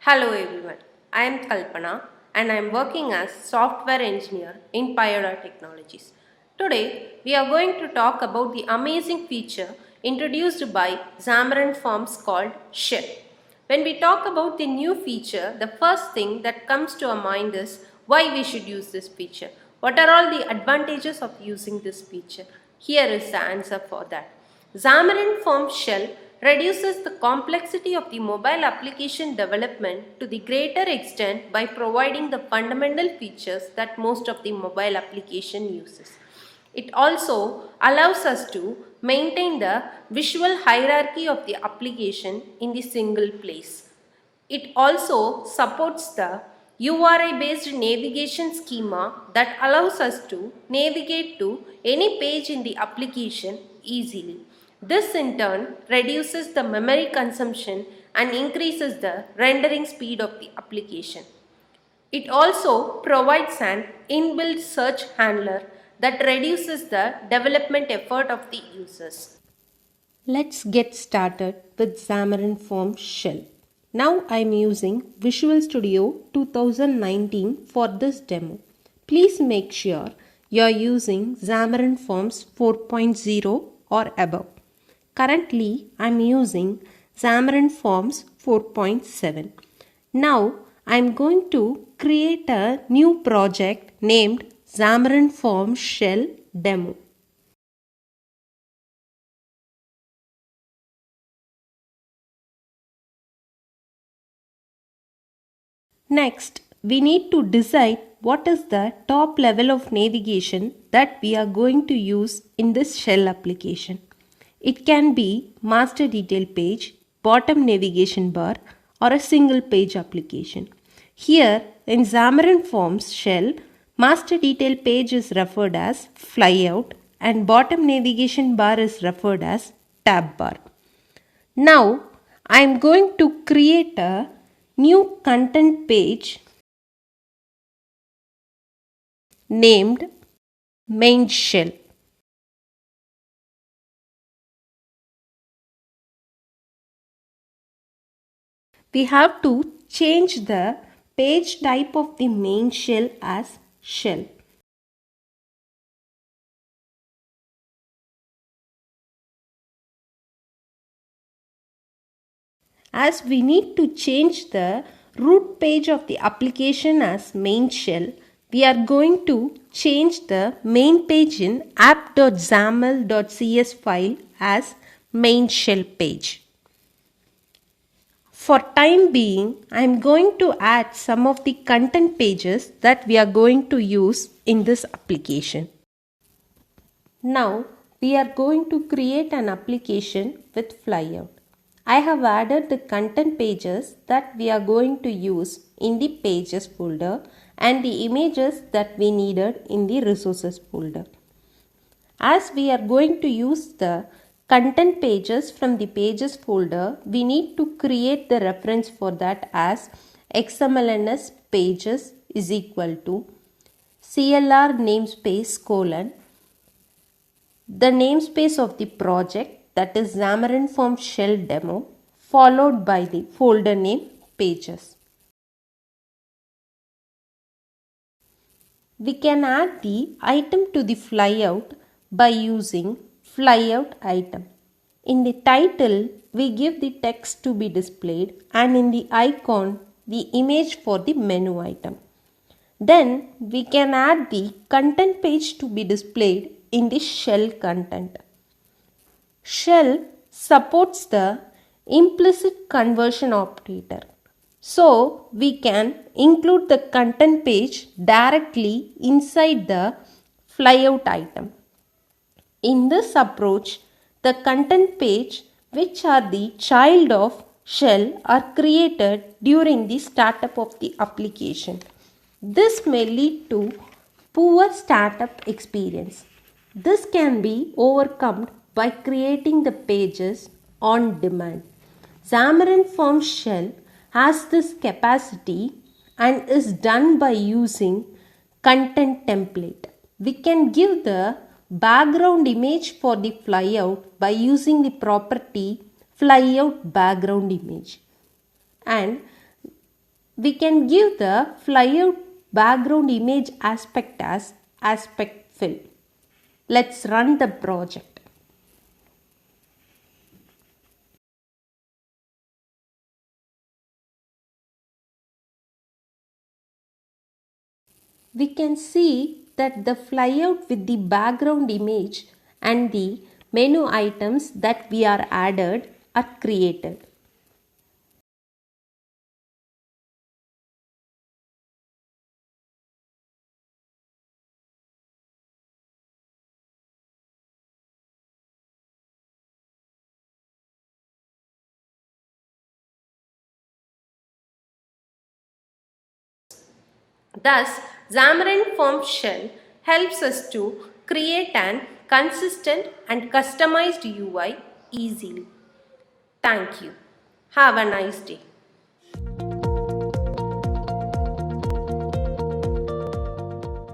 Hello everyone, I am Kalpana and I am working as software engineer in Pioneer Technologies. Today we are going to talk about the amazing feature introduced by Xamarin Forms called Shell. When we talk about the new feature, the first thing that comes to our mind is why we should use this feature. What are all the advantages of using this feature? Here is the answer for that. Xamarin Forms Shell reduces the complexity of the mobile application development to the greater extent by providing the fundamental features that most of the mobile application uses. It also allows us to maintain the visual hierarchy of the application in the single place. It also supports the URI based navigation schema that allows us to navigate to any page in the application easily. This in turn reduces the memory consumption and increases the rendering speed of the application. It also provides an inbuilt search handler that reduces the development effort of the users. Let's get started with Xamarin Forms Shell. Now I am using Visual Studio 2019 for this demo. Please make sure you are using Xamarin Forms 4.0 or above. Currently I am using Xamarin Forms 4.7. Now I am going to create a new project named Xamarin Forms Shell Demo. Next, we need to decide what is the top level of navigation that we are going to use in this shell application. It can be master detail page, bottom navigation bar, or a single page application. Here in Xamarin Forms shell, master detail page is referred as flyout and bottom navigation bar is referred as tab bar. Now I am going to create a new content page named main shell. We have to change the page type of the main shell as shell. As we need to change the root page of the application as main shell, we are going to change the main page in app.xaml.cs file as main shell page. For time being, I am going to add some of the content pages that we are going to use in this application. Now we are going to create an application with flyout. I have added the content pages that we are going to use in the pages folder and the images that we needed in the resources folder. As we are going to use the content pages from the pages folder, we need to create the reference for that as xmlns pages is equal to CLR namespace colon the namespace of the project, that is Xamarin Forms Shell Demo, followed by the folder name pages. We can add the item to the flyout by using flyout item. In the title, we give the text to be displayed and in the icon, the image for the menu item. Then we can add the content page to be displayed in the shell content. Shell supports the implicit conversion operator. So we can include the content page directly inside the flyout item. In this approach, the content page, which are the child of shell, are created during the startup of the application. This may lead to poor startup experience. This can be overcome by creating the pages on demand. Xamarin Forms Shell has this capacity and is done by using content template. We can give the background image for the flyout by using the property flyout background image, and We can give the flyout background image aspect as aspect fill. Let's run the project. We can see that the flyout with the background image and the menu items that we are added are created. Thus, Xamarin Form Shell helps us to create an consistent and customized UI easily. Thank you. Have a nice day.